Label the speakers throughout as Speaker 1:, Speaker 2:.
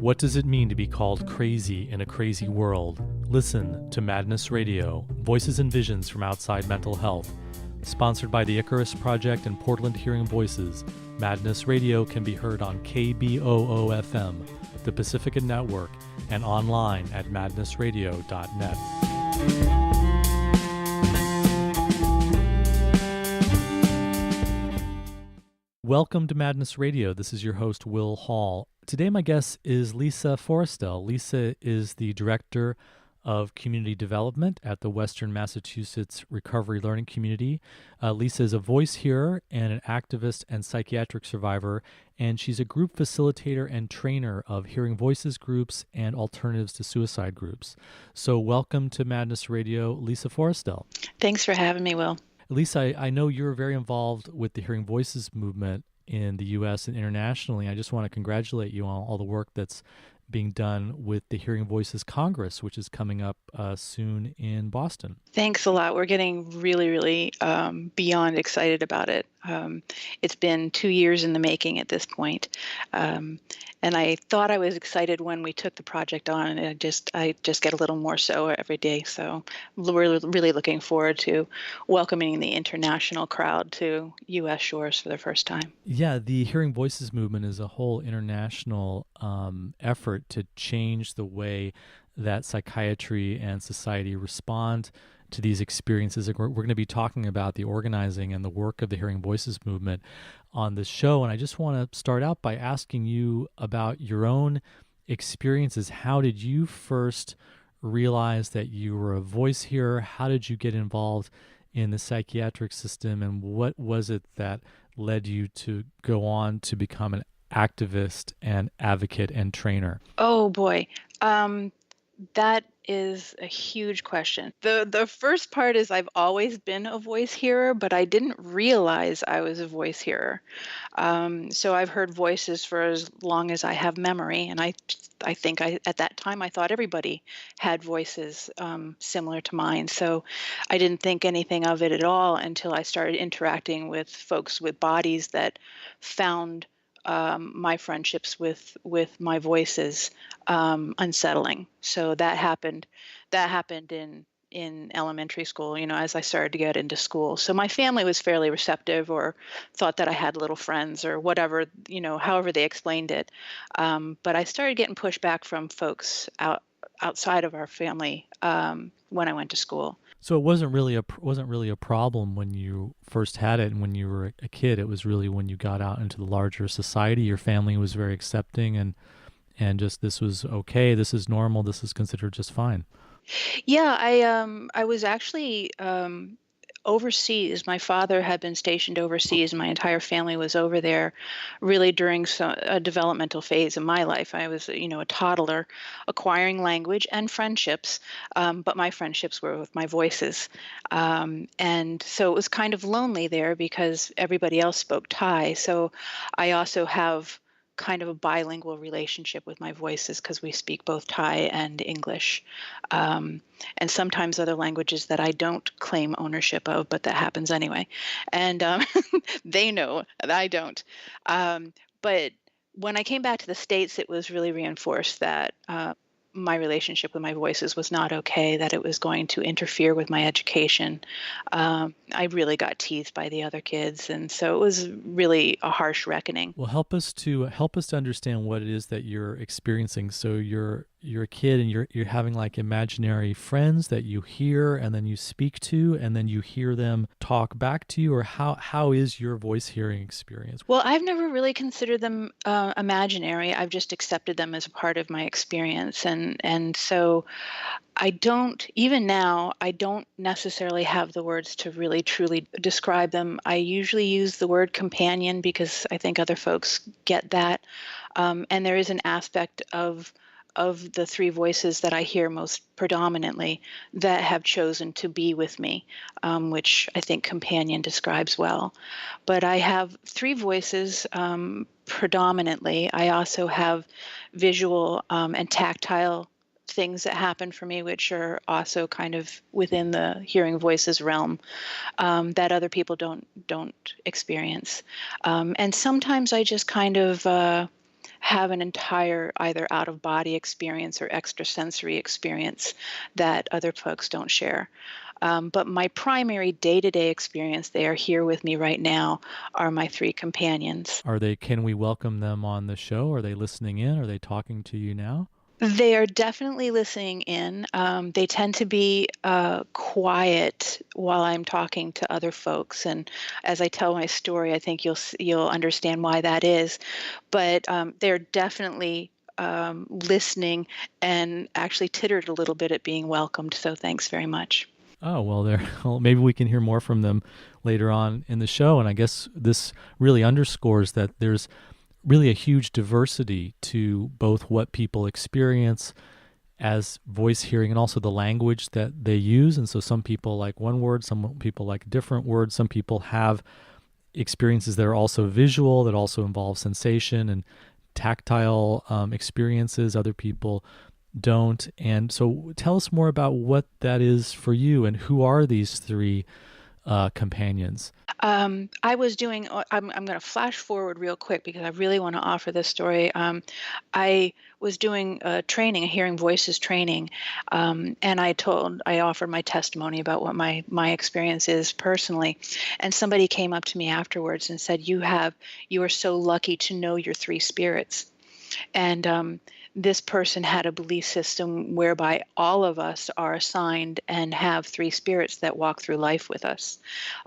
Speaker 1: What does it mean to be called crazy in a crazy world? Listen to Madness Radio, Voices and Visions from Outside Mental Health. Sponsored by the Icarus Project and Portland Hearing Voices, Madness Radio can be heard on KBOO-FM, the Pacifica Network, and online at madnessradio.net. Welcome to Madness Radio. This is your host, Will Hall. Today my guest is Lisa Forestell. Lisa is the Director of Community Development at the Western Massachusetts Recovery Learning Community. Lisa is a voice hearer and an activist and psychiatric survivor, and she's a group facilitator and trainer of hearing voices groups and alternatives to suicide groups. So welcome to Madness Radio, Lisa Forestell.
Speaker 2: Thanks for having me, Will.
Speaker 1: Lisa, I know you're very involved with the Hearing Voices movement in the U.S. and internationally. I just want to congratulate you on all the work that's being done with the Hearing Voices Congress, which is coming up soon in Boston.
Speaker 2: Thanks a lot. We're getting really beyond excited about it. It's been 2 years in the making at this point. And I thought I was excited when we took the project on, and I just get a little more so every day. So we're really looking forward to welcoming the international crowd to U.S. shores for the first time.
Speaker 1: Yeah, the Hearing Voices movement is a whole international effort to change the way that psychiatry and society respond to these experiences. We're going to be talking about the organizing and the work of the Hearing Voices movement on this show. And I just want to start out by asking you about your own experiences. How did you first realize that you were a voice hearer? How did you get involved in the psychiatric system? And what was it that led you to go on to become an activist and advocate and trainer?
Speaker 2: Oh, boy. That is a huge question. The first part is I've always been a voice hearer, but I didn't realize I was a voice hearer. So I've heard voices for as long as I have memory, and I think at that time I thought everybody had voices similar to mine. So I didn't think anything of it at all until I started interacting with folks with bodies that found my friendships with my voices unsettling. So that happened in elementary school, as I started to get into school. So my family was fairly receptive, or thought that I had little friends or whatever, however they explained it. But I started getting pushback from folks outside of our family when I went to school.
Speaker 1: So it wasn't really a problem when you first had it and when you were a kid. It was really when you got out into the larger society, your family was very accepting and just this was okay, this is normal, this is considered just fine.
Speaker 2: Yeah, I was actually overseas. My father had been stationed overseas. My entire family was over there really during a developmental phase in my life. I was, a toddler acquiring language and friendships, but my friendships were with my voices. And so it was kind of lonely there because everybody else spoke Thai. So I also have kind of a bilingual relationship with my voices because we speak both Thai and English, and sometimes other languages that I don't claim ownership of, but that happens anyway. And they know and I don't. But when I came back to the States, it was really reinforced that my relationship with my voices was not okay, that it was going to interfere with my education. I really got teased by the other kids, and so it was really a harsh reckoning.
Speaker 1: Well, help us to understand what it is that you're experiencing. So you're a kid and you're having like imaginary friends that you hear and then you speak to and then you hear them talk back to you, or how is your voice hearing experience?
Speaker 2: Well, I've never really considered them imaginary. I've just accepted them as a part of my experience, and so even now, I don't necessarily have the words to really truly describe them. I usually use the word companion because I think other folks get that. And there is an aspect of the three voices that I hear most predominantly that have chosen to be with me, which I think companion describes well. But I have three voices predominantly. I also have visual and tactile things that happen for me, which are also kind of within the hearing voices realm, that other people don't experience. And sometimes I just kind of have an entire either out of body experience or extrasensory experience that other folks don't share. But my primary day to day experience, they are here with me right now, are my three companions.
Speaker 1: Are they, can we welcome them on the show? Are they listening in? Are they talking to you now?
Speaker 2: They are definitely listening in. They tend to be quiet while I'm talking to other folks, and as I tell my story, I think you'll understand why that is. But they're definitely listening and actually tittered a little bit at being welcomed. So thanks very much.
Speaker 1: Oh, well, there. Well, maybe we can hear more from them later on in the show. And I guess this really underscores that there's really a huge diversity to both what people experience as voice hearing and also the language that they use. And so some people like one word, some people like a different word. Some people have experiences that are also visual, that also involve sensation and tactile experiences. Other people don't. And so tell us more about what that is for you and who are these three companions.
Speaker 2: I was doing, I'm going to flash forward real quick because I really want to offer this story. I was doing a training, a hearing voices training, and I offered my testimony about what my experience is personally. And somebody came up to me afterwards and said, you are so lucky to know your three spirits. And this person had a belief system whereby all of us are assigned and have three spirits that walk through life with us.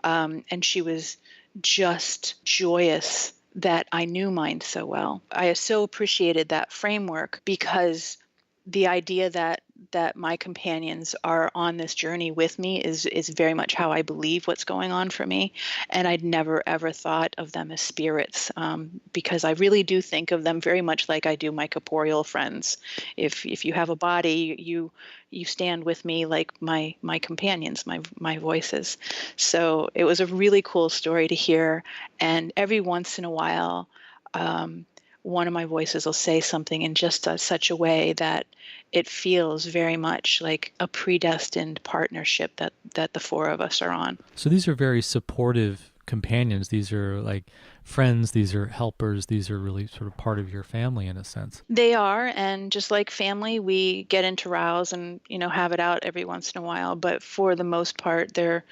Speaker 2: And she was just joyous that I knew mine so well. I so appreciated that framework because the idea that my companions are on this journey with me is very much how I believe what's going on for me, and I'd never ever thought of them as spirits, because I really do think of them very much like I do my corporeal friends. If you have a body, you stand with me like my companions, my voices. So it was a really cool story to hear, and every once in a while. One of my voices will say something in just such a way that it feels very much like a predestined partnership that the four of us are on.
Speaker 1: So these are very supportive companions. These are like friends. These are helpers. These are really sort of part of your family in a sense.
Speaker 2: They are, and just like family, we get into rows and have it out every once in a while. But for the most part, they're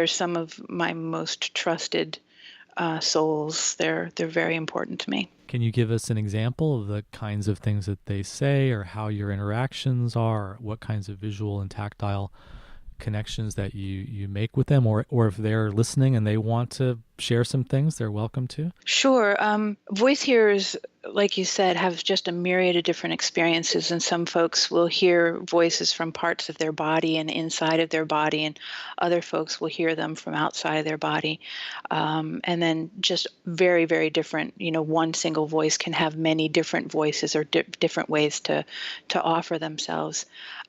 Speaker 2: some of my most trusted souls. They're very important to me.
Speaker 1: Can you give us an example of the kinds of things that they say or how your interactions are, or what kinds of visual and tactile connections that you make with them, or if they're listening and they want to share some things, they're welcome to?
Speaker 2: Sure. Voice hearers, like you said, have just a myriad of different experiences, and some folks will hear voices from parts of their body and inside of their body, and other folks will hear them from outside of their body. And then just very, very different. One single voice can have many different voices or different ways to offer themselves.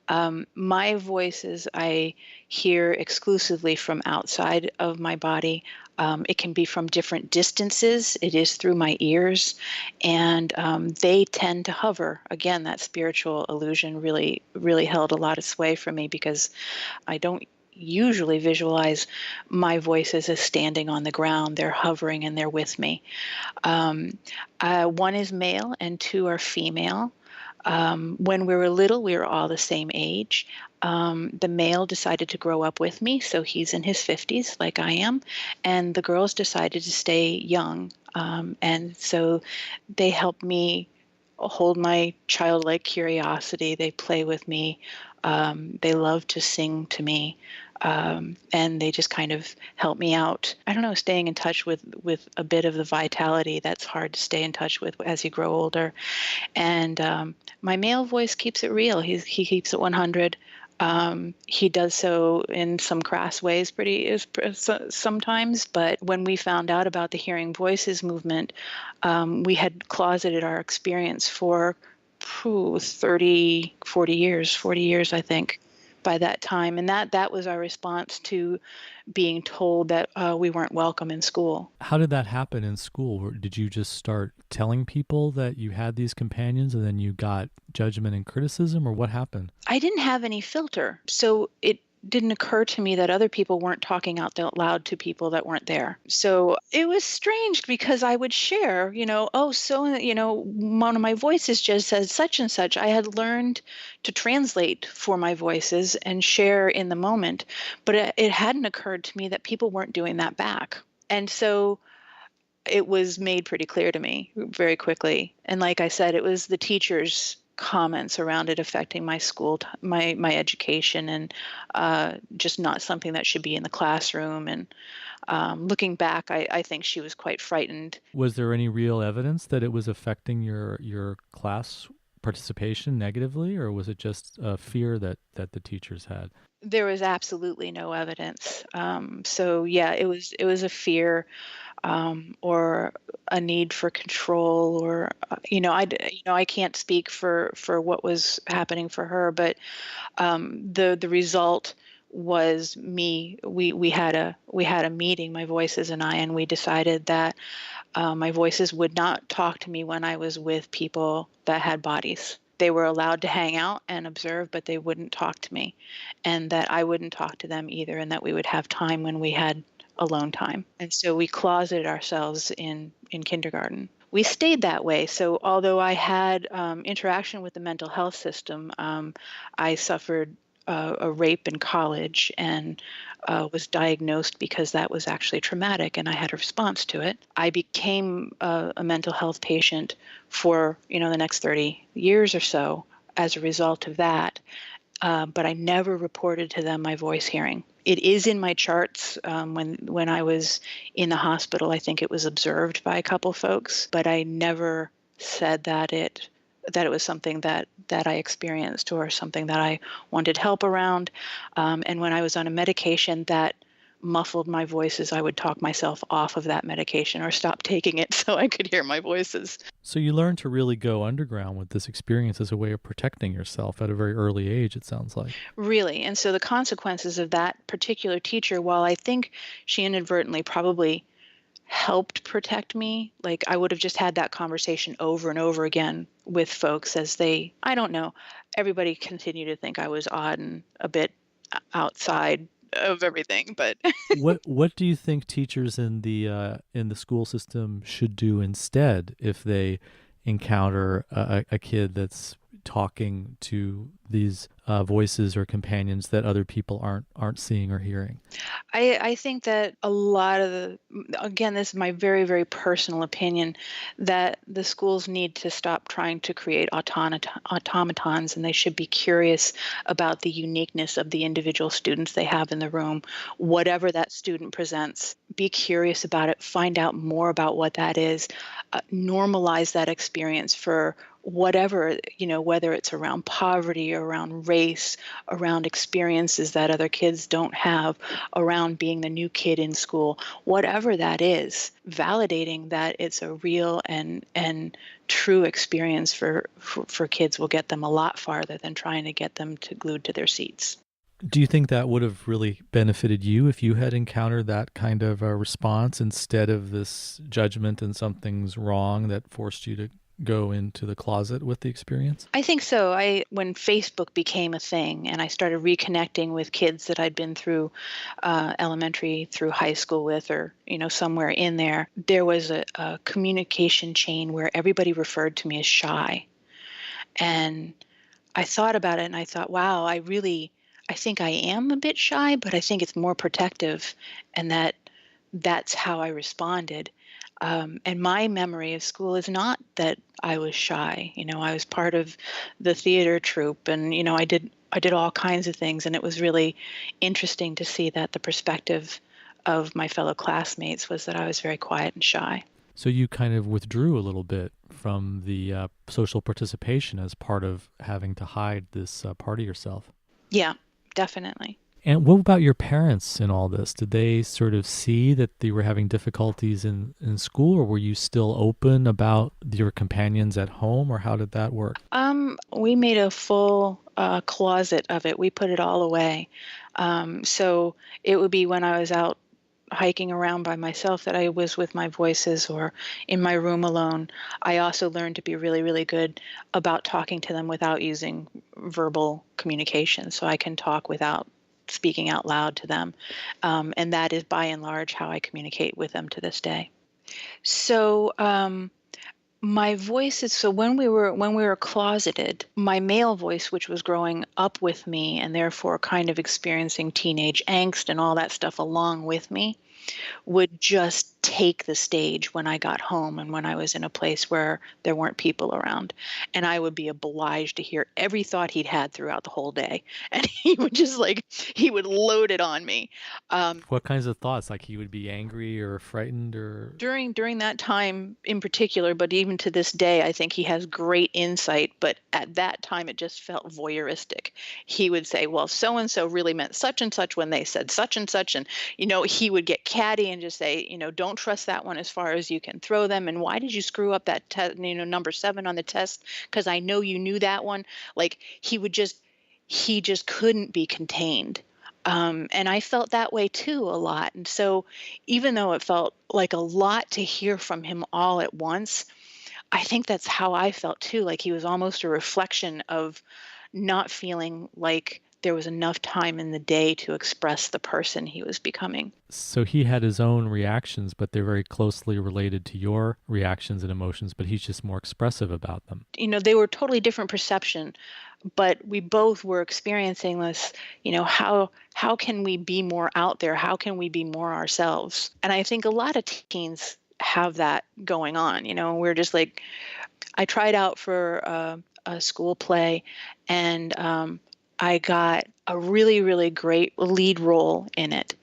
Speaker 2: My voices I hear exclusively from outside of my body. It can be from different distances. It is through my ears, and they tend to hover. Again, that spiritual illusion really, really held a lot of sway for me because I don't usually visualize my voices as standing on the ground. They're hovering and they're with me. One is male and two are female. When we were little, we were all the same age. The male decided to grow up with me, so he's in his 50s, like I am, and the girls decided to stay young. And so they help me hold my childlike curiosity. They play with me. They love to sing to me. And they just kind of help me out. I don't know, staying in touch with a bit of the vitality that's hard to stay in touch with as you grow older. And my male voice keeps it real. He keeps it 100. He does so in some crass ways sometimes, but when we found out about the Hearing Voices movement, we had closeted our experience for 40 years, I think, by that time. And that was our response to being told that we weren't welcome in school.
Speaker 1: How did that happen in school? Did you just start telling people that you had these companions and then you got judgment and criticism, or what happened?
Speaker 2: I didn't have any filter. So didn't occur to me that other people weren't talking out loud to people that weren't there. So it was strange because I would share, oh, so, one of my voices just said such and such. I had learned to translate for my voices and share in the moment, but it hadn't occurred to me that people weren't doing that back. And so it was made pretty clear to me very quickly. And like I said, it was the teachers' comments around it affecting my my education, and just not something that should be in the classroom. And looking back, I think she was quite frightened.
Speaker 1: Was there any real evidence that it was affecting your class participation negatively, or was it just a fear that the teachers had?
Speaker 2: There was absolutely no evidence. So yeah, it was a fear, or a need for control, or I can't speak for what was happening for her, but the result was me. We had a meeting, my voices and I, and we decided that my voices would not talk to me when I was with people that had bodies. They were allowed to hang out and observe, but they wouldn't talk to me, and that I wouldn't talk to them either, and that we would have time when we had alone time. And so we closeted ourselves in kindergarten. We stayed that way. So although I had interaction with the mental health system, I suffered a rape in college, and was diagnosed because that was actually traumatic, and I had a response to it. I became a mental health patient for the next 30 years or so as a result of that. But I never reported to them my voice hearing. It is in my charts. When I was in the hospital, I think it was observed by a couple folks, but I never said that it was something that I experienced, or something that I wanted help around. And when I was on a medication that muffled my voices, I would talk myself off of that medication or stop taking it so I could hear my voices.
Speaker 1: So you learned to really go underground with this experience as a way of protecting yourself at a very early age, it sounds like.
Speaker 2: Really. And so the consequences of that particular teacher, while I think she inadvertently probably helped protect me, like I would have just had that conversation over and over again with folks as I don't know, everybody continued to think I was odd and a bit outside of everything, but
Speaker 1: What do you think teachers in the school system should do instead if they encounter a kid that's talking to these voices or companions that other people aren't seeing or hearing?
Speaker 2: I think that a lot of again, this is my very, very personal opinion, that the schools need to stop trying to create automatons, and they should be curious about the uniqueness of the individual students they have in the room. Whatever that student presents, be curious about it, find out more about what that is, normalize that experience for whatever, whether it's around poverty, around race, around experiences that other kids don't have, around being the new kid in school, whatever that is, validating that it's a real and true experience for kids will get them a lot farther than trying to get them glued to their seats.
Speaker 1: Do you think that would have really benefited you if you had encountered that kind of a response instead of this judgment and something's wrong that forced you to go into the closet with the experience?
Speaker 2: I think so. When Facebook became a thing and I started reconnecting with kids that I'd been through elementary through high school with, or somewhere in there, there was a communication chain where everybody referred to me as shy. And I thought about it and I thought, wow, I think I am a bit shy, but I think it's more protective, and that's how I responded. And my memory of school is not that I was shy. I was part of the theater troupe, and I did all kinds of things, and it was really interesting to see that the perspective of my fellow classmates was that I was very quiet and shy.
Speaker 1: So you kind of withdrew a little bit from the social participation as part of having to hide this part of yourself.
Speaker 2: Yeah, definitely.
Speaker 1: And what about your parents in all this? Did they sort of see that you were having difficulties in school, or were you still open about your companions at home, or how did that work?
Speaker 2: We made a full closet of it. We put it all away. So it would be when I was out hiking around by myself that I was with my voices, or in my room alone. I also learned to be really, really good about talking to them without using verbal communication. So I can talk without speaking out loud to them. And that is by and large how I communicate with them to this day. So, my voice is so when we were closeted, my male voice, which was growing up with me and therefore kind of experiencing teenage angst and all that stuff along with me, would just take the stage when I got home and when I was in a place where there weren't people around. And I would be obliged to hear every thought he'd had throughout the whole day. And he would load it on me. Um,
Speaker 1: What kinds of thoughts? Like he would be angry or frightened or
Speaker 2: during that time in particular, but even to this day, I think he has great insight. But at that time, it just felt voyeuristic. He would say, "Well, so and so really meant such and such when they said such and such," and he would get catty and just say, "Don't trust that one as far as you can throw them." And why did you screw up that number 7 on the test? Because I know you knew that one. Like he just couldn't be contained. And I felt that way too a lot. And so, even though it felt like a lot to hear from him all at once, I think that's how I felt too. Like he was almost a reflection of not feeling like there was enough time in the day to express the person he was becoming.
Speaker 1: so he had his own reactions, but they're very closely related to your reactions and emotions, but he's just more expressive about them.
Speaker 2: They were totally different perception, but we both were experiencing this, how can we be more out there? How can we be more ourselves? And I think a lot of teens have that going on. We're just like, I tried out for a school play, and I got a really, really great lead role in it.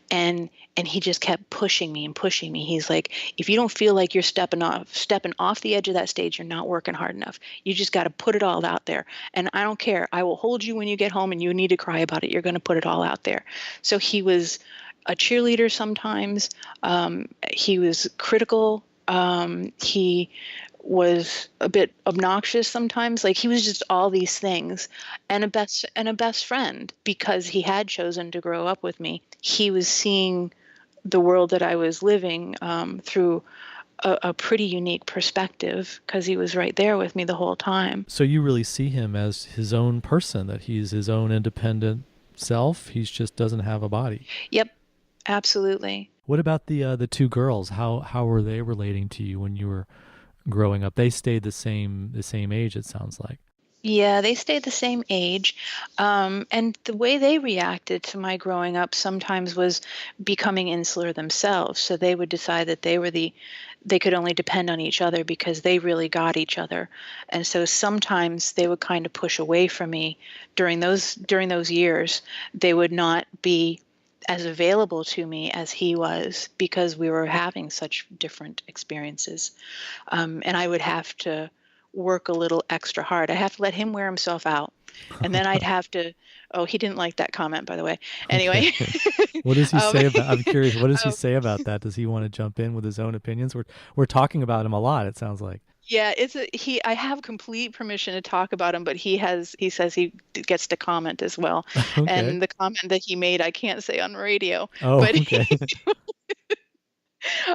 Speaker 2: And he just kept pushing me and pushing me. He's like, if you don't feel like you're stepping off the edge of that stage, you're not working hard enough. You just got to put it all out there. And I don't care. I will hold you when you get home and you need to cry about it. You're going to put it all out there. So he was a cheerleader sometimes. He was critical. He was a bit obnoxious sometimes. Like he was just all these things, and a best friend because he had chosen to grow up with me. He was seeing the world that I was living through a pretty unique perspective because he was right there with me the whole time.
Speaker 1: So you really see him as his own person, that he's his own independent self. He just doesn't have a body.
Speaker 2: Yep, absolutely.
Speaker 1: What about the two girls? How were they relating to you when you were growing up? They stayed the same age, it sounds like.
Speaker 2: Yeah, they stayed the same age. And the way they reacted to my growing up sometimes was becoming insular themselves. So they would decide that they could only depend on each other because they really got each other. And so sometimes they would kind of push away from me during those years. They would not be as available to me as he was because we were having such different experiences. And I would have to work a little extra hard. I have to let him wear himself out. And then I'd have to, oh, he didn't like that comment, by the way.
Speaker 1: Okay.
Speaker 2: Anyway,
Speaker 1: What does he
Speaker 2: um,
Speaker 1: say about? I'm curious. What does he
Speaker 2: um,
Speaker 1: say about that? Does he want to jump in with his own opinions? We're talking about him a lot. It sounds like.
Speaker 2: yeah, I have complete permission to talk about him, but he says he gets to comment as well.
Speaker 1: Okay.
Speaker 2: And the comment that he made, I can't say on radio,
Speaker 1: Oh,
Speaker 2: but,
Speaker 1: okay.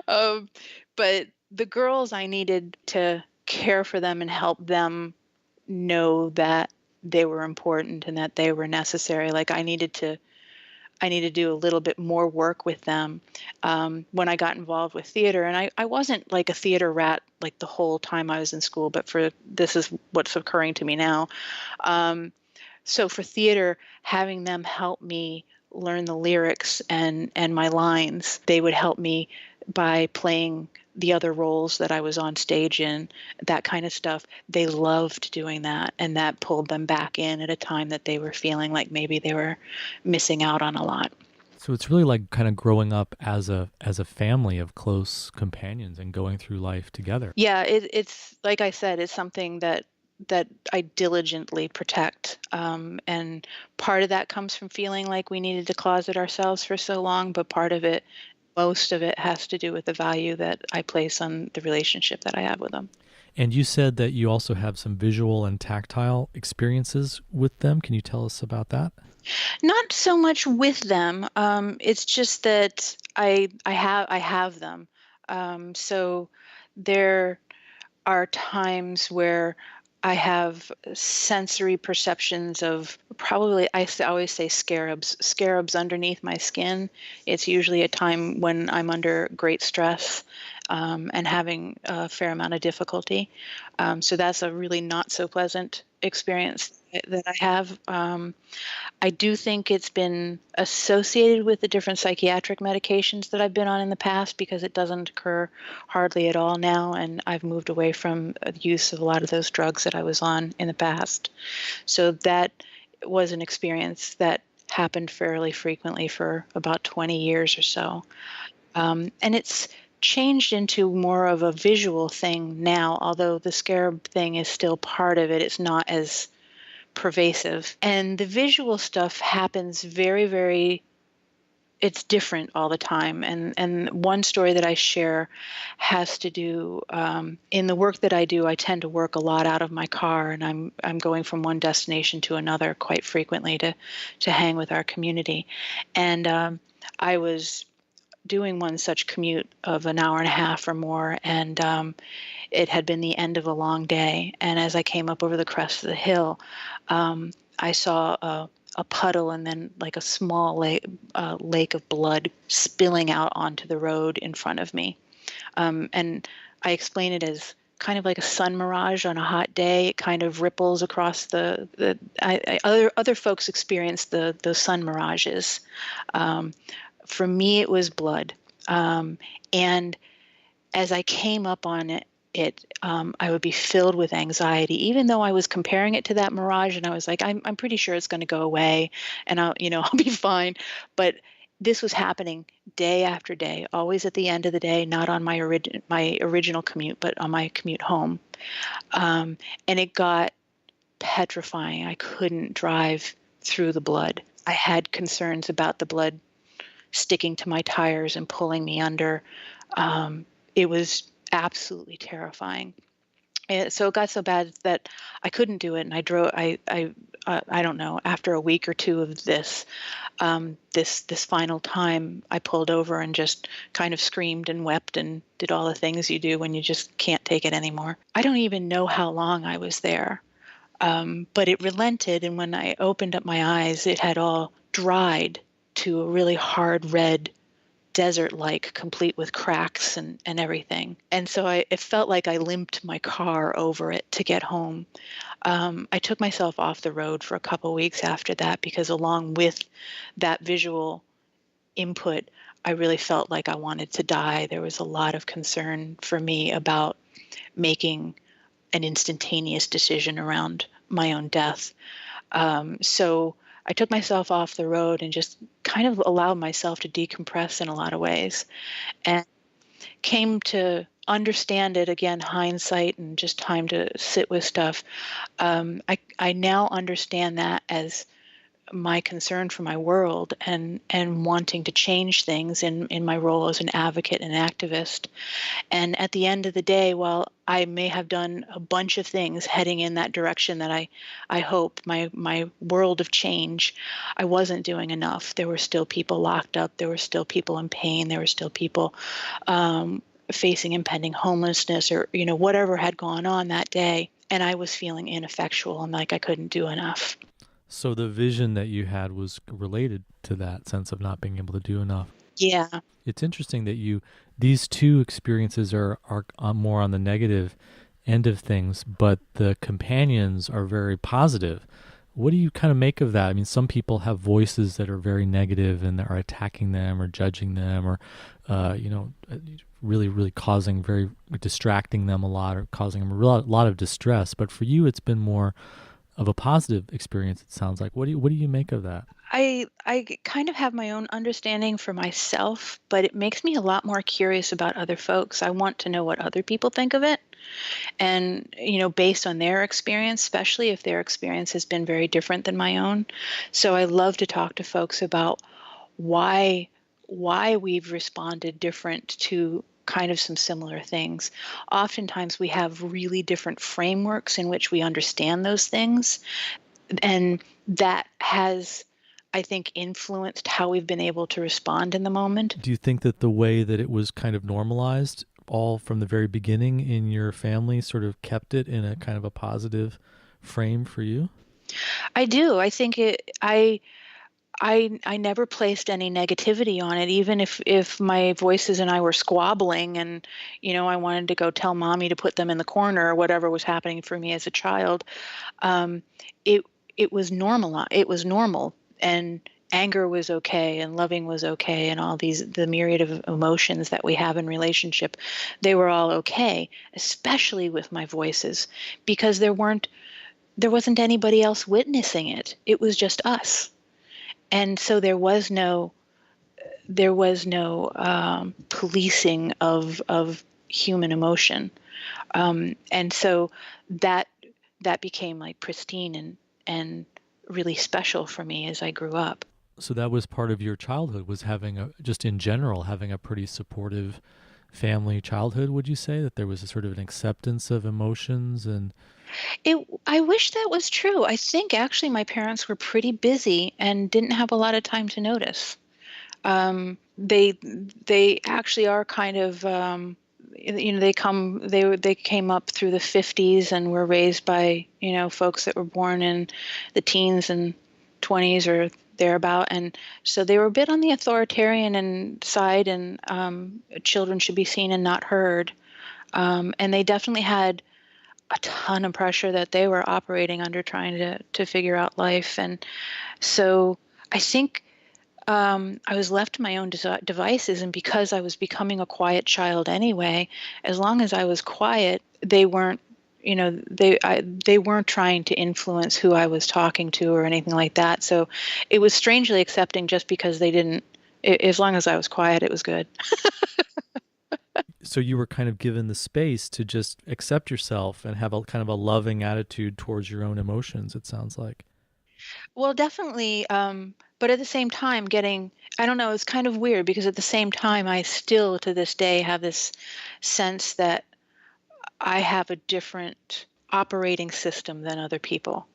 Speaker 2: um, but the girls, I needed to care for them and help them know that they were important and that they were necessary. Like I need to do a little bit more work with them when I got involved with theater. And I wasn't like a theater rat like the whole time I was in school, but this is what's occurring to me now. Um, so for theater, having them help me learn the lyrics and my lines, they would help me by playing the other roles that I was on stage in, that kind of stuff. They loved doing that, and that pulled them back in at a time that they were feeling like maybe they were missing out on a lot.
Speaker 1: So it's really like kind of growing up as a family of close companions and going through life together.
Speaker 2: Yeah, it's like I said, it's something that I diligently protect. And part of that comes from feeling like we needed to closet ourselves for so long, but most of it has to do with the value that I place on the relationship that I have with them.
Speaker 1: And you said that you also have some visual and tactile experiences with them. Can you tell us about that?
Speaker 2: Not so much with them. It's just that I have them. So there are times where I have sensory perceptions of probably, always say scarabs underneath my skin. It's usually a time when I'm under great stress and having a fair amount of difficulty. So that's a really not so pleasant experience that I have. I do think it's been associated with the different psychiatric medications that I've been on in the past because it doesn't occur hardly at all now, and I've moved away from the use of a lot of those drugs that I was on in the past. So that was an experience that happened fairly frequently for about 20 years or so. And it's changed into more of a visual thing now, although the scarab thing is still part of it. It's not as pervasive. And the visual stuff happens it's different all the time. And one story that I share has to do in the work that I do. I tend to work a lot out of my car, and I'm going from one destination to another quite frequently to hang with our community. And I was doing one such commute of an hour and a half or more, and it had been the end of a long day. And as I came up over the crest of the hill, I saw a puddle and then like a small lake of blood spilling out onto the road in front of me. And I explain it as kind of like a sun mirage on a hot day. It kind of ripples across other folks experience the sun mirages. For me, it was blood. And as I came up on I would be filled with anxiety, even though I was comparing it to that mirage, and I was like, I'm pretty sure it's going to go away, and I'll be fine. But this was happening day after day, always at the end of the day, not on my original commute, but on my commute home. And it got petrifying. I couldn't drive through the blood. I had concerns about the blood sticking to my tires and pulling me under. It was absolutely terrifying. And so it got so bad that I couldn't do it, and I drove. I don't know. After a week or two of this final time, I pulled over and just kind of screamed and wept and did all the things you do when you just can't take it anymore. I don't even know how long I was there, but it relented, and when I opened up my eyes, it had all dried to a really hard red desert-like, complete with cracks and everything. And so it felt like I limped my car over it to get home. I took myself off the road for a couple of weeks after that because along with that visual input, I really felt like I wanted to die. There was a lot of concern for me about making an instantaneous decision around my own death. So I took myself off the road and just kind of allowed myself to decompress in a lot of ways, and came to understand it again, hindsight and just time to sit with stuff. I now understand that as my concern for my world and wanting to change things in my role as an advocate and activist. And at the end of the day, while I may have done a bunch of things heading in that direction that I hope, my world of change, I wasn't doing enough. There were still people locked up. There were still people in pain. There were still people facing impending homelessness or, whatever had gone on that day. And I was feeling ineffectual and like I couldn't do enough.
Speaker 1: So the vision that you had was related to that sense of not being able to do enough.
Speaker 2: Yeah.
Speaker 1: It's interesting that these two experiences are more on the negative end of things, but the companions are very positive. What do you kind of make of that? I mean, some people have voices that are very negative and are attacking them or judging them or, really, really distracting them a lot or causing them a lot of distress. But for you, it's been more of a positive experience, it sounds like. What do you make of that?
Speaker 2: I kind of have my own understanding for myself, but it makes me a lot more curious about other folks. I want to know what other people think of it. And, based on their experience, especially if their experience has been very different than my own. So I love to talk to folks about why we've responded different to kind of some similar things. Oftentimes we have really different frameworks in which we understand those things. And that has, I think, influenced how we've been able to respond in the moment.
Speaker 1: Do you think that the way that it was kind of normalized all from the very beginning in your family sort of kept it in a kind of a positive frame for you?
Speaker 2: I do. I think I never placed any negativity on it, even if my voices and I were squabbling, and I wanted to go tell mommy to put them in the corner or whatever was happening for me as a child. Um, it it was normal. It was normal, and anger was okay, and loving was okay, and all the myriad of emotions that we have in relationship, they were all okay, especially with my voices, because there wasn't anybody else witnessing it. It was just us. And so there was no policing of human emotion, and so that that became like pristine and really special for me as I grew up.
Speaker 1: So that was part of your childhood, was having a, just in general, having a pretty supportive family childhood. Would you say that there was a sort of an acceptance of emotions and
Speaker 2: I wish that was true. I think actually my parents were pretty busy and didn't have a lot of time to notice. They actually are kind of they came up through the 50s and were raised by folks that were born in the teens and 20s or thereabout, and so they were a bit on the authoritarian side, and children should be seen and not heard, and they definitely had a ton of pressure that they were operating under, trying to figure out life. And so I think I was left to my own devices, and because I was becoming a quiet child anyway, as long as I was quiet, they weren't, they weren't trying to influence who I was talking to or anything like that. So it was strangely accepting, just because they didn't. As long as I was quiet, it was good.
Speaker 1: so you were kind of given the space to just accept yourself and have a kind of a loving attitude towards your own emotions, it sounds like.
Speaker 2: Well, definitely. But at the same time, I don't know, it's kind of weird, because at the same time, I still to this day have this sense that I have a different operating system than other people.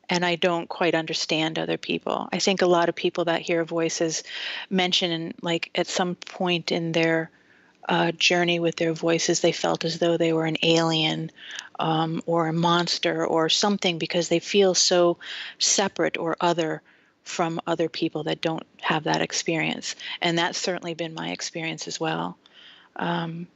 Speaker 2: And I don't quite understand other people. I think a lot of people that hear voices mention, like, at some point in their journey with their voices, they felt as though they were an alien, or a monster or something, because they feel so separate or other from other people that don't have that experience. And that's certainly been my experience as well.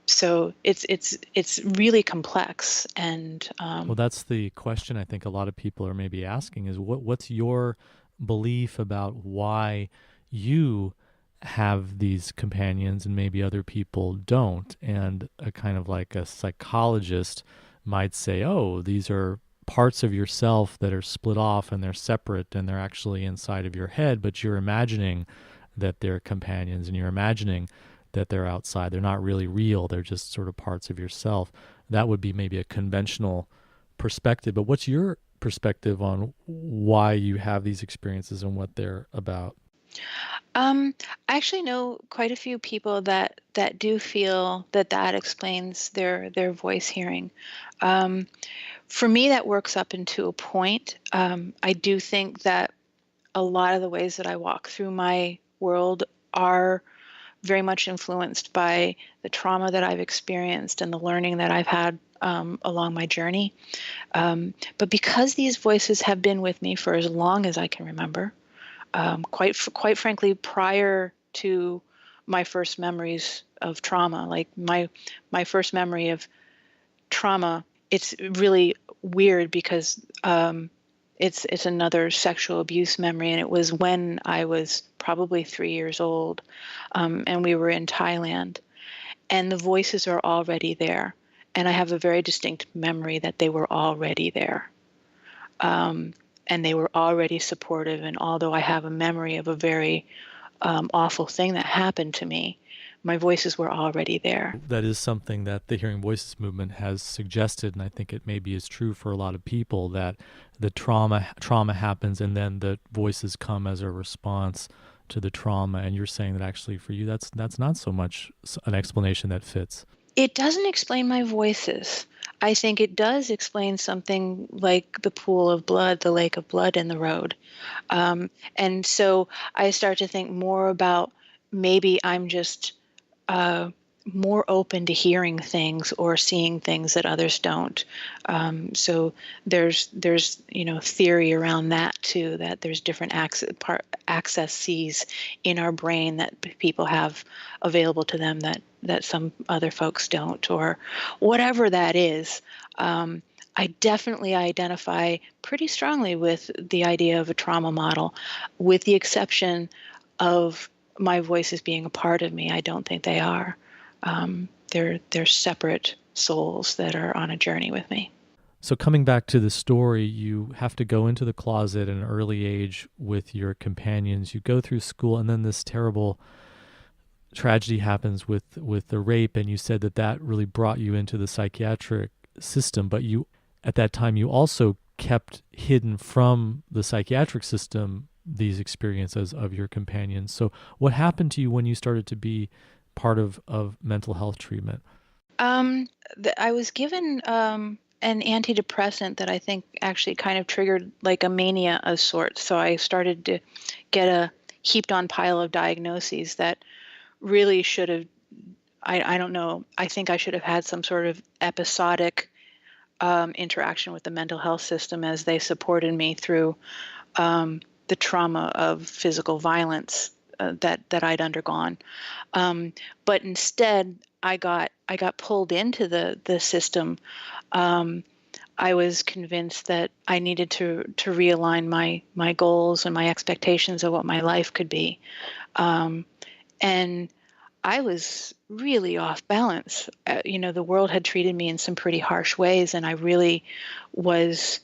Speaker 2: So it's really complex, and
Speaker 1: Well, that's the question I think a lot of people are maybe asking is what's your belief about why you have these companions and maybe other people don't? And a kind of like a psychologist might say, "Oh, these are parts of yourself that are split off and they're separate and they're actually inside of your head, but you're imagining that they're companions and you're imagining that they're outside. They're not really real. They're just sort of parts of yourself." That would be maybe a conventional perspective, but what's your perspective on why you have these experiences and what they're about?
Speaker 2: I actually know quite a few people that do feel that explains their voice hearing. Um, for me, that works up into a point. I do think that a lot of the ways that I walk through my world are very much influenced by the trauma that I've experienced and the learning that I've had along my journey. But because these voices have been with me for as long as I can remember, quite frankly, prior to my first memories of trauma, like my first memory of trauma, it's really weird, because it's another sexual abuse memory, and it was when I was probably 3 years old, and we were in Thailand, and the voices are already there, and I have a very distinct memory that they were already there, and they were already supportive. And although I have a memory of a very awful thing that happened to me, my voices were already there.
Speaker 1: That is something that the Hearing Voices movement has suggested, and I think it maybe is true for a lot of people, that the trauma happens and then the voices come as a response to the trauma. And you're saying that actually for you that's not so much an explanation that fits.
Speaker 2: It doesn't explain my voices. I think it does explain something like the pool of blood, the lake of blood in the road. And so I start to think more about, maybe I'm just uh, more open to hearing things or seeing things that others don't. So there's theory around that too, that there's different access C's in our brain that people have available to them that some other folks don't, or whatever that is. Um, I definitely identify pretty strongly with the idea of a trauma model, with the exception of my voices being a part of me. I don't think they are. They're separate souls that are on a journey with me.
Speaker 1: So coming back to the story, you have to go into the closet at an early age with your companions. You go through school, and then this terrible tragedy happens with the rape. And you said that that really brought you into the psychiatric system. But you, at that time, you also kept hidden from the psychiatric system these experiences of your companions. So what happened to you when you started to be part of mental health treatment?
Speaker 2: Um, I was given an antidepressant that I think actually kind of triggered like a mania of sorts. So I started to get a heaped on pile of diagnoses that really should have, I don't know, I think I should have had some sort of episodic interaction with the mental health system as they supported me through the trauma of physical violence that I'd undergone. Um, but instead, I got pulled into the system. Um, I was convinced that I needed to realign my goals and my expectations of what my life could be, um, and I was really off balance. The world had treated me in some pretty harsh ways, and was.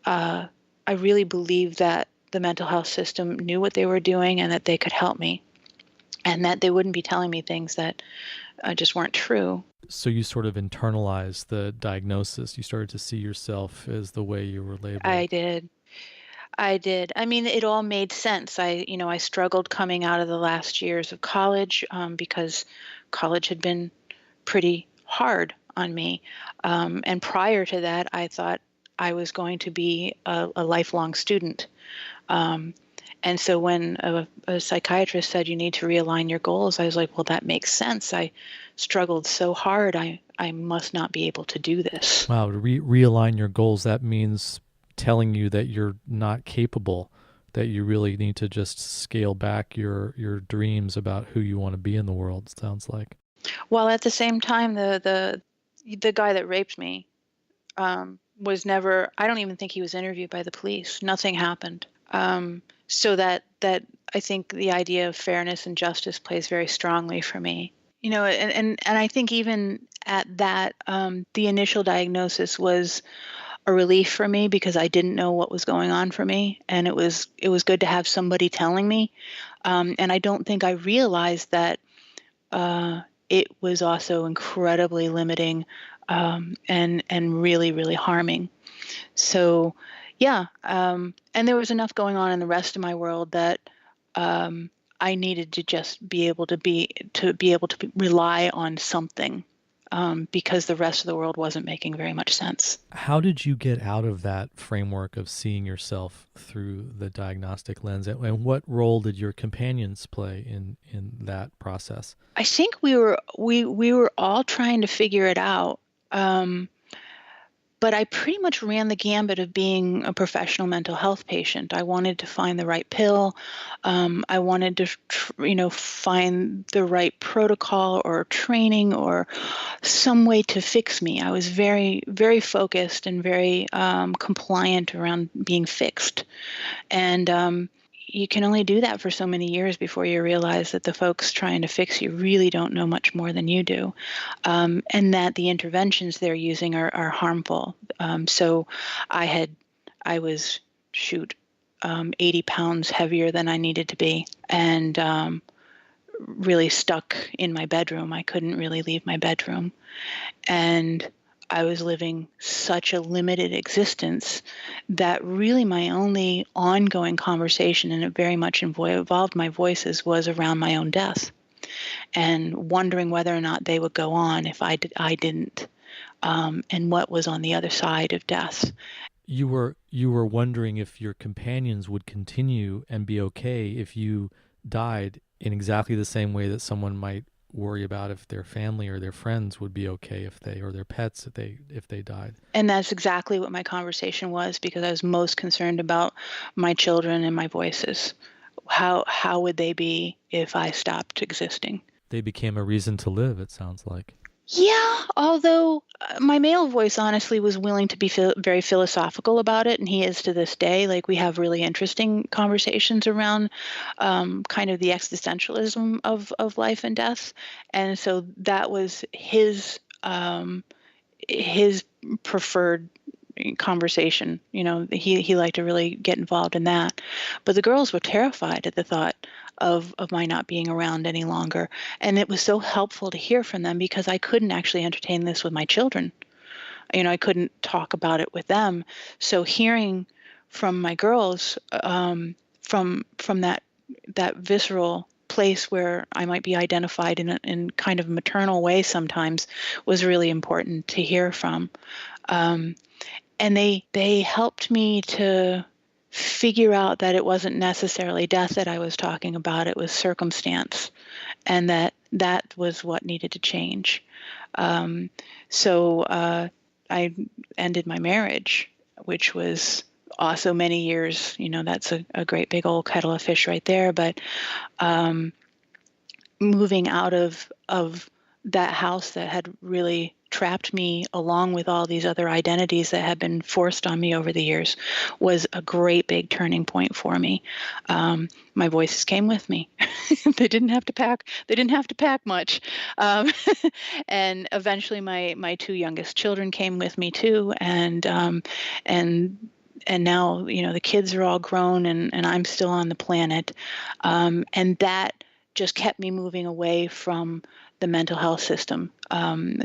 Speaker 2: Uh, I really believed that the mental health system knew what they were doing and that they could help me, and that they wouldn't be telling me things that just weren't true.
Speaker 1: So you sort of internalized the diagnosis. You started to see yourself as the way you were
Speaker 2: I
Speaker 1: labeled.
Speaker 2: did. I did. I mean, it all made sense. I struggled coming out of the last years of college because college had been pretty hard on me. And prior to that, I thought I was going to be a lifelong student. Um, and so when a psychiatrist said you need to realign your goals, I was like, well, that makes sense. I struggled so hard. I must not be able to do this.
Speaker 1: Wow, to realign your goals, that means telling you that you're not capable, that you really need to just scale back your dreams about who you want to be in the world, sounds like.
Speaker 2: While at the same time, the guy that raped me was never. I don't even think he was interviewed by the police. Nothing happened. So that I think the idea of fairness and justice plays very strongly for me. And I think even at that, the initial diagnosis was a relief for me because I didn't know what was going on for me, and it was good to have somebody telling me. And I don't think I realized that it was also incredibly limiting, and really really harming. So, yeah, and there was enough going on in the rest of my world that I needed to just be able to rely on something, because the rest of the world wasn't making very much sense.
Speaker 1: How did you get out of that framework of seeing yourself through the diagnostic lens? And what role did your companions play in that process?
Speaker 2: I think we were all trying to figure it out. Um, But I pretty much ran the gambit of being a professional mental health patient. I wanted to find the right pill. I wanted to, find the right protocol or training or some way to fix me. I was very, very focused and very compliant around being fixed. And you can only do that for so many years before you realize that the folks trying to fix you really don't know much more than you do, and that the interventions they're using are harmful. So I had, I was, shoot, 80 pounds heavier than I needed to be, and really stuck in my bedroom. I couldn't really leave my bedroom. And I was living such a limited existence that really my only ongoing conversation, and it very much involved my voices, was around my own death and wondering whether or not they would go on if I didn't, and what was on the other side of death.
Speaker 1: You were wondering if your companions would continue and be okay if you died in exactly the same way that someone might worry about if their family or their friends would be okay if they, or their pets if they died.
Speaker 2: And that's exactly what my conversation was, because I was most concerned about my children and my voices. How would they be if I stopped existing?
Speaker 1: They became a reason to live, it sounds like.
Speaker 2: Yeah, although my male voice honestly was willing to be very philosophical about it, and he is to this day. Like, we have really interesting conversations around kind of the existentialism of life and death, and so that was his preferred conversation. He liked to really get involved in that. But the girls were terrified at the thought of my not being around any longer. And it was so helpful to hear from them, because I couldn't actually entertain this with my children. I couldn't talk about it with them. So hearing from my girls, from that visceral place where I might be identified in kind of a maternal way sometimes, was really important to hear from. And they helped me to figure out that it wasn't necessarily death that I was talking about. It was circumstance, and that was what needed to change. So I ended my marriage, which was also many years. That's a great big old kettle of fish right there. But moving out of that house that had really trapped me, along with all these other identities that had been forced on me over the years, was a great big turning point for me. My voices came with me. They didn't have to pack. They didn't have to pack much. Um, and eventually, my two youngest children came with me too. And now, the kids are all grown, and I'm still on the planet. And that just kept me moving away from the mental health system.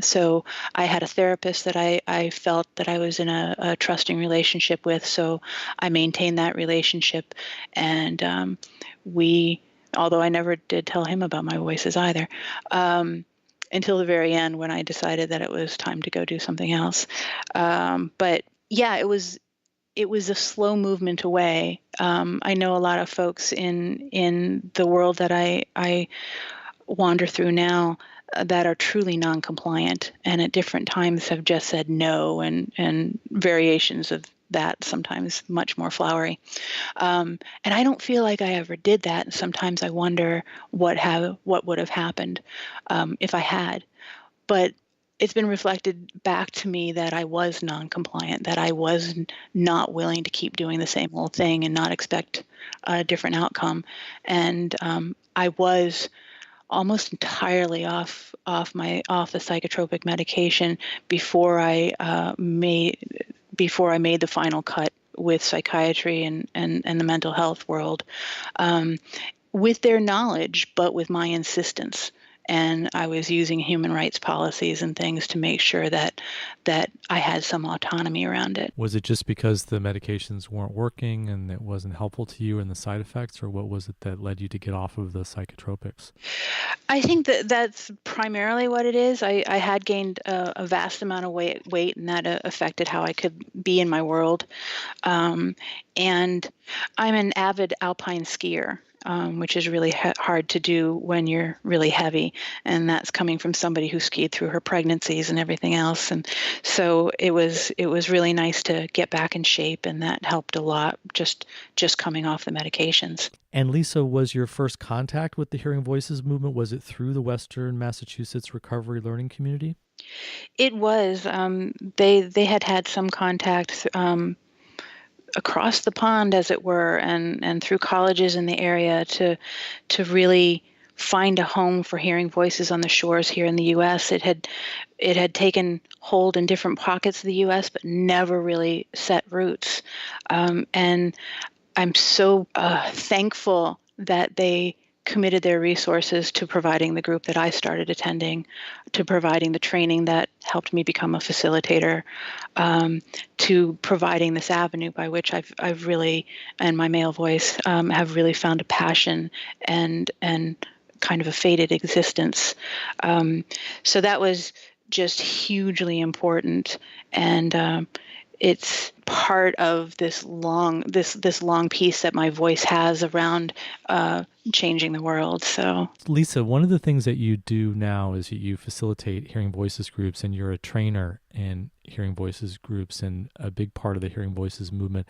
Speaker 2: So I had a therapist that I felt that I was in a trusting relationship with. So I maintained that relationship. And although I never did tell him about my voices either, until the very end, when I decided that it was time to go do something else. But yeah, it was a slow movement away. I know a lot of folks in the world that I wander through now, that are truly non-compliant, and at different times have just said no, and variations of that, sometimes much more flowery. And I don't feel like I ever did that. And sometimes I wonder what would have happened if I had. But it's been reflected back to me that I was non-compliant, that I was not willing to keep doing the same old thing and not expect a different outcome. And I was almost entirely off the psychotropic medication before I made the final cut with psychiatry and the mental health world, with their knowledge, but with my insistence. And I was using human rights policies and things to make sure that I had some autonomy around it.
Speaker 1: Was it just because the medications weren't working and it wasn't helpful to you and the side effects, or what was it that led you to get off of the psychotropics?
Speaker 2: I think that's primarily what it is. I had gained a vast amount of weight, and that affected how I could be in my world. And I'm an avid alpine skier, which is really hard to do when you're really heavy. And that's coming from somebody who skied through her pregnancies and everything else. And so it was really nice to get back in shape, and that helped a lot, just coming off the medications.
Speaker 1: And Lisa, was your first contact with the Hearing Voices movement, was it through the Western Massachusetts Recovery Learning Community?
Speaker 2: It was. They had some contact across the pond, as it were, and through colleges in the area to really find a home for hearing voices on the shores here in the U.S. It had taken hold in different pockets of the U.S., but never really set roots. And I'm so thankful that they committed their resources to providing the group that I started attending, to providing the training that helped me become a facilitator, to providing this avenue by which I've really, and my male voice, have really found a passion and kind of a fated existence. So that was just hugely important. And it's part of this long piece that my voice has around uh, changing the world. So
Speaker 1: Lisa, one of the things that you do now is you facilitate hearing voices groups, and you're a trainer in hearing voices groups and a big part of the hearing voices movement.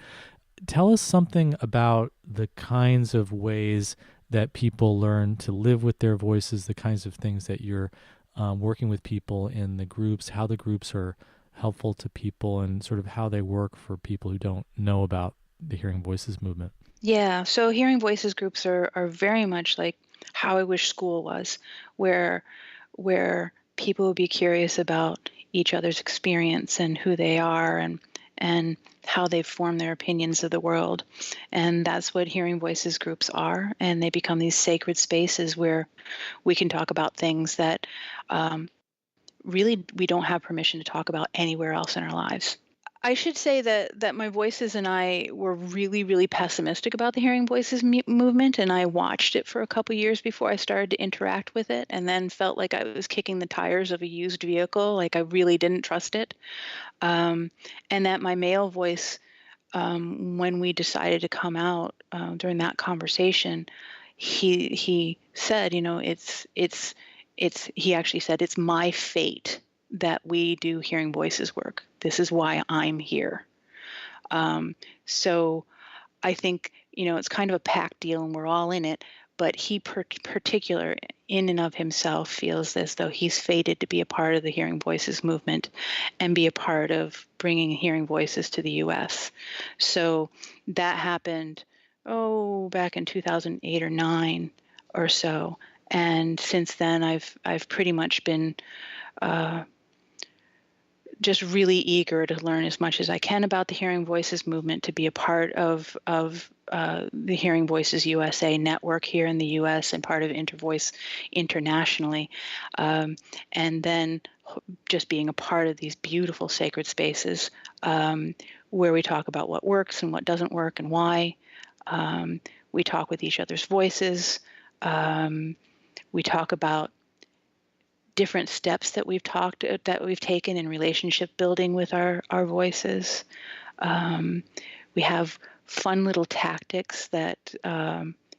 Speaker 1: Tell us something about the kinds of ways that people learn to live with their voices, the kinds of things that you're working with people in the groups, how the groups are helpful to people, and sort of how they work for people who don't know about the hearing voices movement.
Speaker 2: yeah, so hearing voices groups are very much like how I wish school was, where people would be curious about each other's experience and who they are and how they form their opinions of the world. And that's what hearing voices groups are. And they become these sacred spaces where we can talk about things that um, really we don't have permission to talk about anywhere else in our lives. I should say that my voices and I were really, really pessimistic about the hearing voices movement, and I watched it for a couple years before I started to interact with it, and then felt like I was kicking the tires of a used vehicle, like I really didn't trust it, um, and that my male voice, when we decided to come out during that conversation, he said, you know, it's he actually said it's my fate that we do hearing voices work. This is why I'm here. So I think, you know, it's kind of a pact deal and we're all in it, but he particular in and of himself feels as though he's fated to be a part of the hearing voices movement and be a part of bringing hearing voices to the US. So that happened, back in 2008 or 9 or so. And since then, I've pretty much been uh, just really eager to learn as much as I can about the Hearing Voices movement, to be a part of the Hearing Voices USA network here in the U.S. and part of Intervoice internationally, and then just being a part of these beautiful sacred spaces where we talk about what works and what doesn't work and why. Um, we talk with each other's voices. Um, we talk about different steps that we've taken in relationship building with our voices. Um, we have fun little tactics that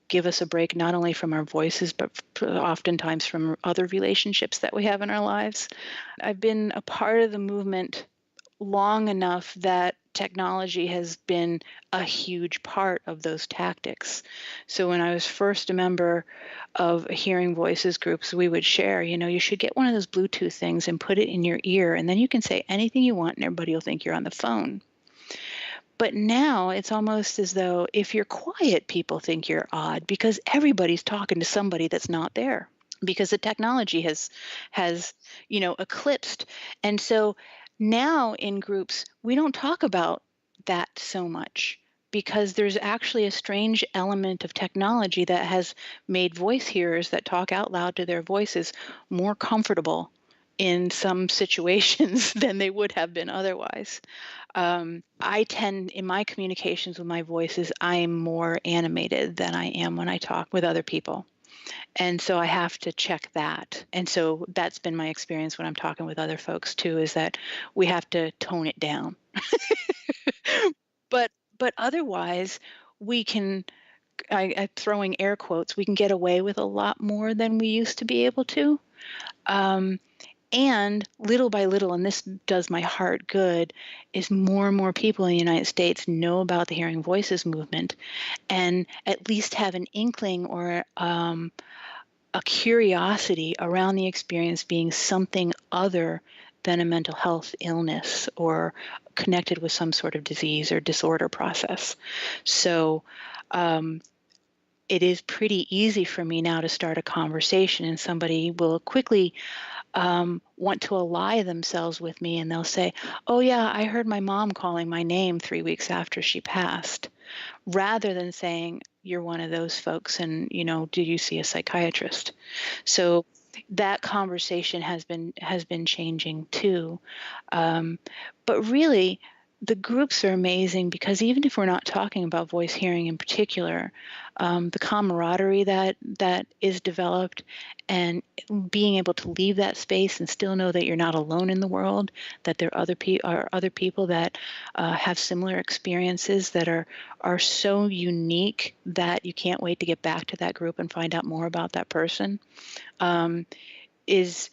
Speaker 2: give us a break not only from our voices but oftentimes from other relationships that we have in our lives. I've been a part of the movement long enough that technology has been a huge part of those tactics. So when I was first a member of hearing voices groups, we would share, you know, you should get one of those Bluetooth things and put it in your ear, and then you can say anything you want and everybody will think you're on the phone. But now it's almost as though if you're quiet, people think you're odd because everybody's talking to somebody that's not there because the technology has eclipsed. And so now in groups we don't talk about that so much because there's actually a strange element of technology that has made voice hearers that talk out loud to their voices more comfortable in some situations than they would have been otherwise. I tend, in my communications with my voices, I'm more animated than I am when I talk with other people. And so I have to check that. And so that's been my experience when I'm talking with other folks too, is that we have to tone it down. But but otherwise, we can, I throwing air quotes, we can get away with a lot more than we used to be able to. Um, And little by little, and this does my heart good, is more and more people in the United States know about the Hearing Voices movement and at least have an inkling or a curiosity around the experience being something other than a mental health illness or connected with some sort of disease or disorder process. So um, it is pretty easy for me now to start a conversation, and somebody will quickly want to ally themselves with me, and they'll say, "Oh yeah, I heard my mom calling my name 3 weeks after she passed," rather than saying, "You're one of those folks, and do you see a psychiatrist?" So that conversation has been changing too, but really. The groups are amazing because even if we're not talking about voice hearing in particular, the camaraderie that is developed, and being able to leave that space and still know that you're not alone in the world, that there are other people that have similar experiences that are so unique that you can't wait to get back to that group and find out more about that person, um, is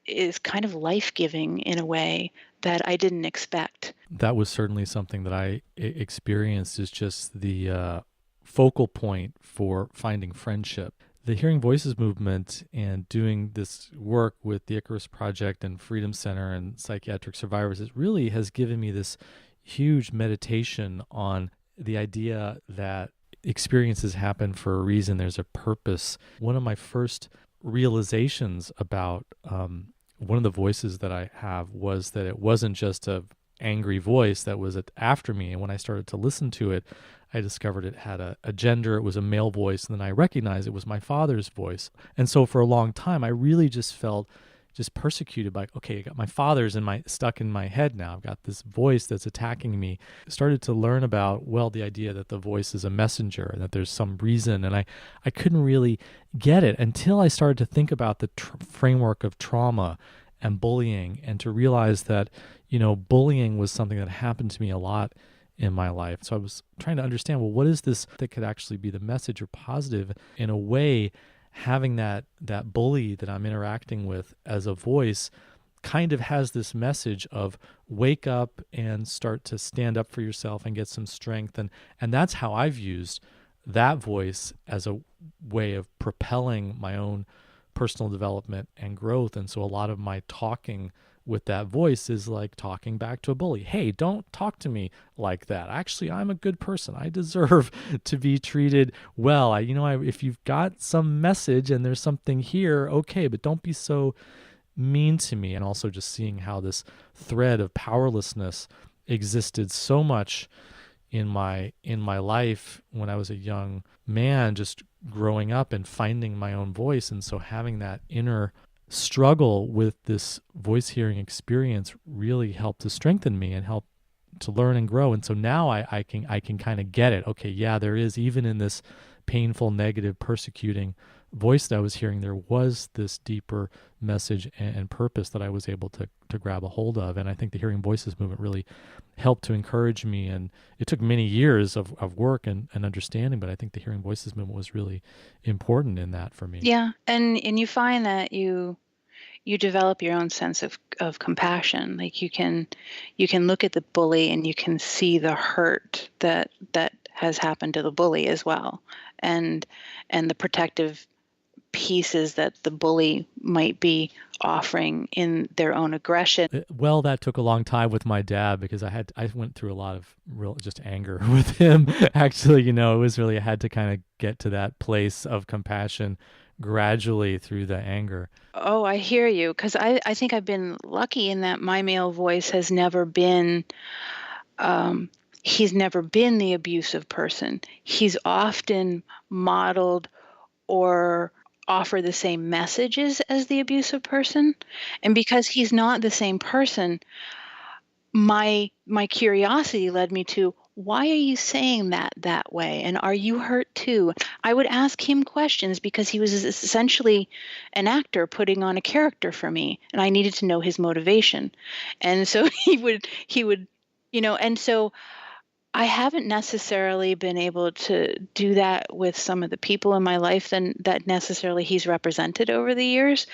Speaker 2: is kind of life giving in a way that I didn't expect.
Speaker 1: That was certainly something that experienced, is just the focal point for finding friendship. The Hearing Voices movement and doing this work with the Icarus Project and Freedom Center and psychiatric survivors, it really has given me this huge meditation on the idea that experiences happen for a reason. There's a purpose. One of my first realizations about one of the voices that I have was that it wasn't just a angry voice that was after me. And when I started to listen to it, I discovered it had a gender. It was a male voice. And then I recognized it was my father's voice. And so for a long time, I really just felt just persecuted by, okay, I got my father's stuck in my head now. I've got this voice that's attacking me. I started to learn about, well, the idea that the voice is a messenger and that there's some reason. And I couldn't really get it until I started to think about the framework of trauma and bullying, and to realize that, bullying was something that happened to me a lot in my life. So I was trying to understand, well, what is this that could actually be the message or positive in a way? Having that bully that I'm interacting with as a voice kind of has this message of wake up and start to stand up for yourself and get some strength. And that's how I've used that voice as a way of propelling my own personal development and growth. And so a lot of my talking with that voice is like talking back to a bully. Hey, don't talk to me like that. Actually, I'm a good person. I deserve to be treated well. If you've got some message and there's something here, okay, but don't be so mean to me. And also just seeing how this thread of powerlessness existed so much in my life when I was a young man, just growing up and finding my own voice. And so having that inner struggle with this voice hearing experience really helped to strengthen me and help to learn and grow. And so now I can kind of get it. Okay, yeah, there is, even in this painful, negative, persecuting voice that I was hearing, there was this deeper message and purpose that I was able to grab a hold of. And I think the Hearing Voices movement really helped to encourage me. And it took many years of work and understanding, but I think the Hearing Voices movement was really important in that for me.
Speaker 2: Yeah, and you find that you develop your own sense of compassion. Like you can look at the bully and you can see the hurt that has happened to the bully as well, and the protective pieces that the bully might be offering in their own aggression.
Speaker 1: Well, that took a long time with my dad because I went through a lot of real just anger with him. Actually, it was really, I had to kind of get to that place of compassion gradually through the anger.
Speaker 2: Oh, I hear you, because I think I've been lucky in that my male voice has never been um, he's never been the abusive person. He's often modeled or offer the same messages as the abusive person. And because he's not the same person, my curiosity led me to, why are you saying that way? And are you hurt too? I would ask him questions because he was essentially an actor putting on a character for me, and I needed to know his motivation. And so he would, and so I haven't necessarily been able to do that with some of the people in my life that necessarily he's represented over the years.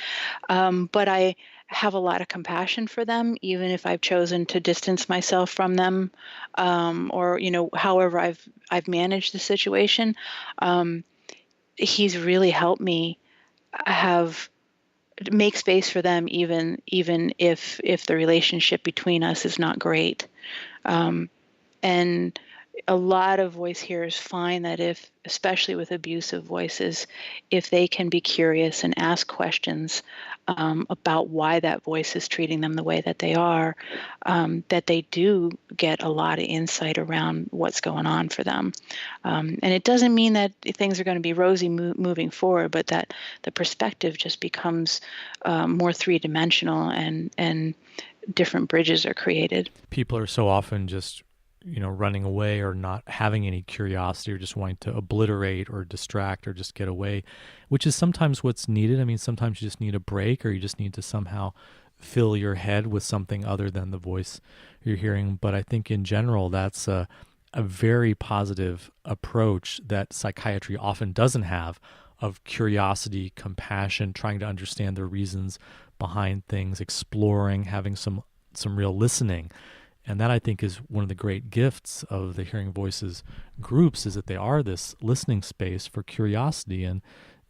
Speaker 2: But I have a lot of compassion for them, even if I've chosen to distance myself from them, or however I've managed the situation. Um, he's really helped me have make space for them, even if the relationship between us is not great. Um, and a lot of voice hearers find that especially with abusive voices, if they can be curious and ask questions about why that voice is treating them the way that they are, that they do get a lot of insight around what's going on for them. And it doesn't mean that things are going to be rosy moving forward, but that the perspective just becomes more three-dimensional and different bridges are created.
Speaker 1: People are so often just, running away or not having any curiosity or just wanting to obliterate or distract or just get away, which is sometimes what's needed. I mean, sometimes you just need a break or you just need to somehow fill your head with something other than the voice you're hearing. But I think in general, that's a very positive approach that psychiatry often doesn't have, of curiosity, compassion, trying to understand the reasons behind things, exploring, having some real listening. And that, I think, is one of the great gifts of the Hearing Voices groups, is that they are this listening space for curiosity. And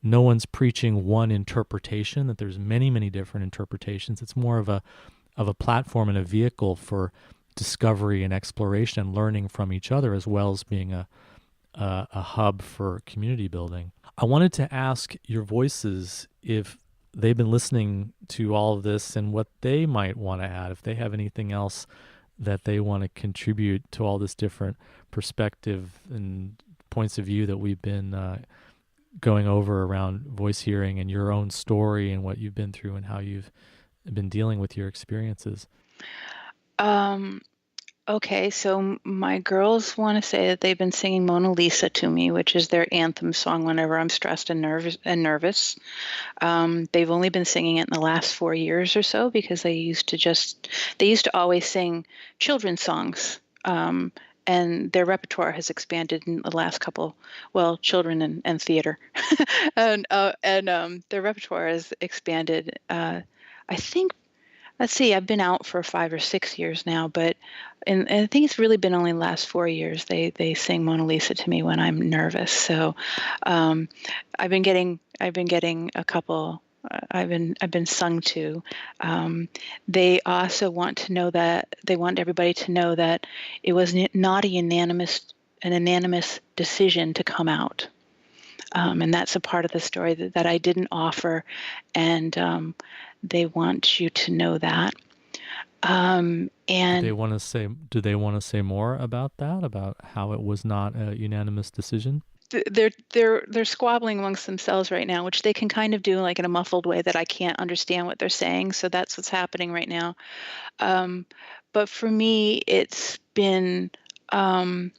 Speaker 1: no one's preaching one interpretation, that there's many, many different interpretations. It's more of a platform and a vehicle for discovery and exploration and learning from each other, as well as being a hub for community building. I wanted to ask your voices if they've been listening to all of this and what they might want to add, if they have anything else that they want to contribute to all this different perspective and points of view that we've been going over around voice hearing and your own story and what you've been through and how you've been dealing with your experiences.
Speaker 2: Um, okay, so my girls want to say that they've been singing Mona Lisa to me, which is their anthem song whenever I'm stressed and nervous. They've only been singing it in the last 4 years or so, because they used to always sing children's songs. And their repertoire has expanded in the last couple, well, children and theater, and their repertoire has expanded. I think, let's see, I've been out for 5 or 6 years now, but and I think it's really been only the last 4 years they sing Mona Lisa to me when I'm nervous. So um, I've been getting a couple. I've been sung to. They also want everybody to know that it was not an unanimous decision to come out. And that's a part of the story that I didn't offer, and they want you to know that.
Speaker 1: Do they
Speaker 2: And
Speaker 1: want to say? Do they want to say more about that? About how it was not a unanimous decision?
Speaker 2: they're squabbling amongst themselves right now, which they can kind of do like in a muffled way that I can't understand what they're saying. So that's what's happening right now. Um, but for me, it's been um,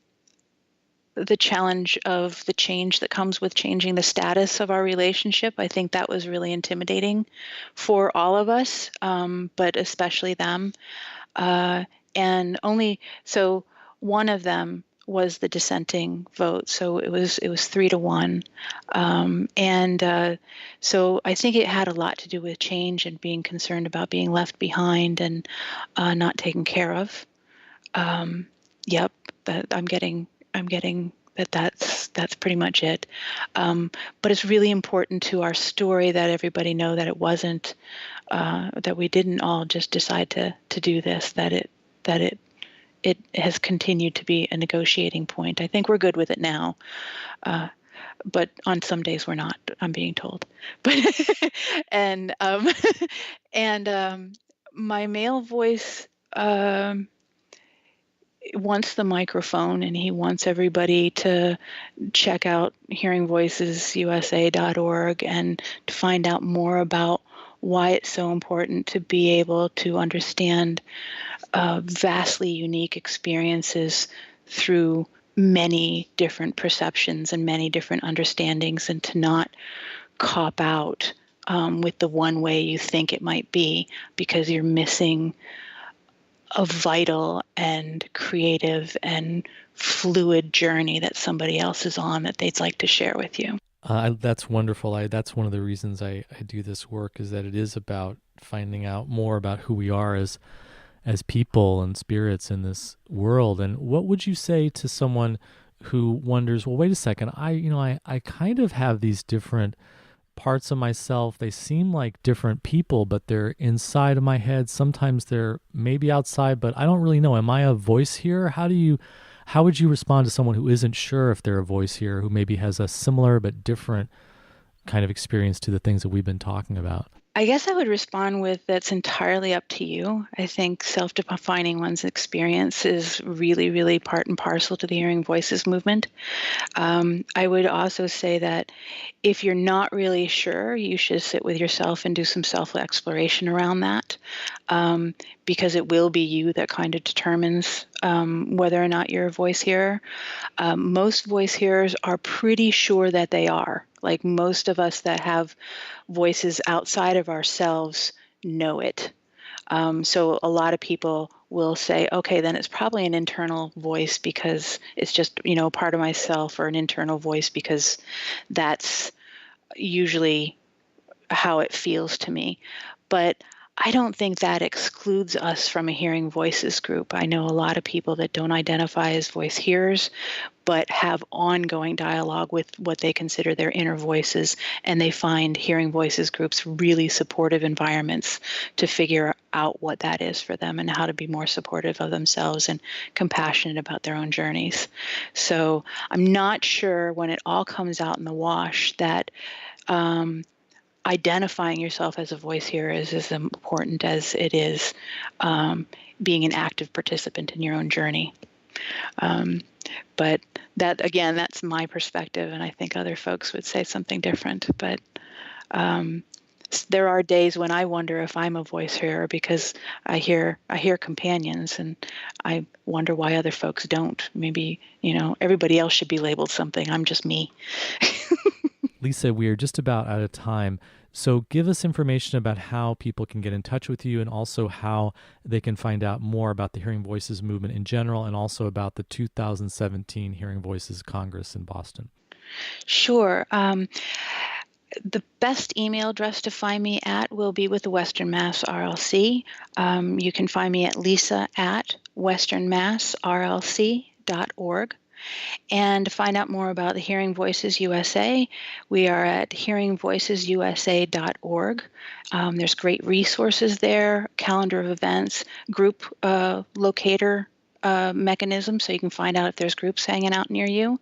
Speaker 2: the challenge of the change that comes with changing the status of our relationship. I think that was really intimidating for all of us, but especially them. Uh, and only so one of them was the dissenting vote, so it was 3-1, and so I think it had a lot to do with change and being concerned about being left behind and not taken care of. Um, yep, that I'm getting that that's pretty much it. But it's really important to our story that everybody know that it wasn't that we didn't all just decide to do this. That it has continued to be a negotiating point. I think we're good with it now, uh, but on some days we're not. I'm being told, but and and my male voice. Wants the microphone, and he wants everybody to check out hearingvoicesusa.org and to find out more about why it's so important to be able to understand vastly unique experiences through many different perceptions and many different understandings, and to not cop out with the one way you think it might be, because you're missing a vital and creative and fluid journey that somebody else is on that they'd like to share with you.
Speaker 1: That's wonderful. That's one of the reasons I do this work, is that it is about finding out more about who we are as people and spirits in this world. And what would you say to someone who wonders, well, wait a second, I kind of have these different parts of myself. They seem like different people, but they're inside of my head. Sometimes they're maybe outside, but I don't really know. Am I a voice here? How would you respond to someone who isn't sure if they're a voice here, who maybe has a similar but different kind of experience to the things that we've been talking about?
Speaker 2: I guess I would respond with that's entirely up to you. I think self defining one's experience is really, really part and parcel to the Hearing Voices movement. I would also say that if you're not really sure, you should sit with yourself and do some self exploration around that. because it will be you that kind of determines whether or not you're a voice hearer. Most voice hearers are pretty sure that they are. Like most of us that have voices outside of ourselves know it. So a lot of people will say, okay, then it's probably an internal voice because it's just, part of myself, or an internal voice because that's usually how it feels to me. But I don't think that excludes us from a hearing voices group. I know a lot of people that don't identify as voice hearers, but have ongoing dialogue with what they consider their inner voices, and they find hearing voices groups really supportive environments to figure out what that is for them and how to be more supportive of themselves and compassionate about their own journeys. So I'm not sure when it all comes out in the wash that identifying yourself as a voice hearer is as important as it is being an active participant in your own journey. But that, again, that's my perspective, and I think other folks would say something different. But there are days when I wonder if I'm a voice hearer, because I hear companions, and I wonder why other folks don't. Maybe, everybody else should be labeled something. I'm just me.
Speaker 1: Lisa, we are just about out of time. So give us information about how people can get in touch with you, and also how they can find out more about the Hearing Voices movement in general, and also about the 2017 Hearing Voices Congress in Boston.
Speaker 2: Sure. The best email address to find me at will be with the Western Mass RLC. You can find me at lisa@westernmassrlc.org. And to find out more about the Hearing Voices USA, we are at hearingvoicesusa.org. There's great resources there, calendar of events, group locator mechanism, so you can find out if there's groups hanging out near you.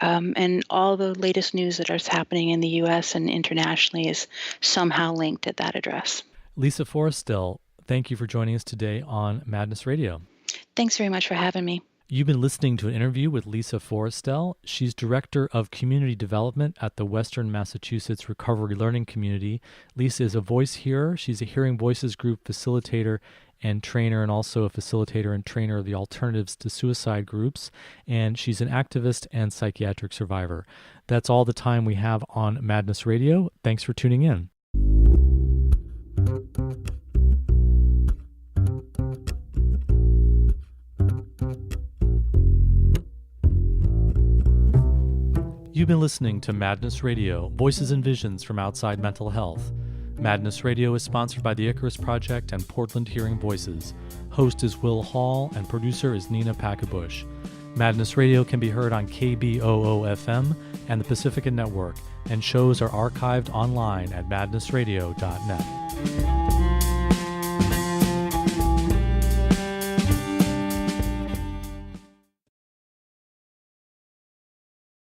Speaker 2: And all the latest news that is happening in the U.S. and internationally is somehow linked at that address.
Speaker 1: Lisa Forestell, thank you for joining us today on Madness Radio.
Speaker 2: Thanks very much for having me.
Speaker 1: You've been listening to an interview with Lisa Forestell. She's Director of Community Development at the Western Massachusetts Recovery Learning Community. Lisa is a voice hearer. She's a Hearing Voices Group facilitator and trainer, and also a facilitator and trainer of the Alternatives to Suicide groups. And she's an activist and psychiatric survivor. That's all the time we have on Madness Radio. Thanks for tuning in. You've been listening to Madness Radio, Voices and Visions from Outside Mental Health. Madness Radio is sponsored by the Icarus Project and Portland Hearing Voices. Host is Will Hall, and producer is Nina Packabush. Madness Radio can be heard on KBOO-FM and the Pacifica Network, and shows are archived online at madnessradio.net.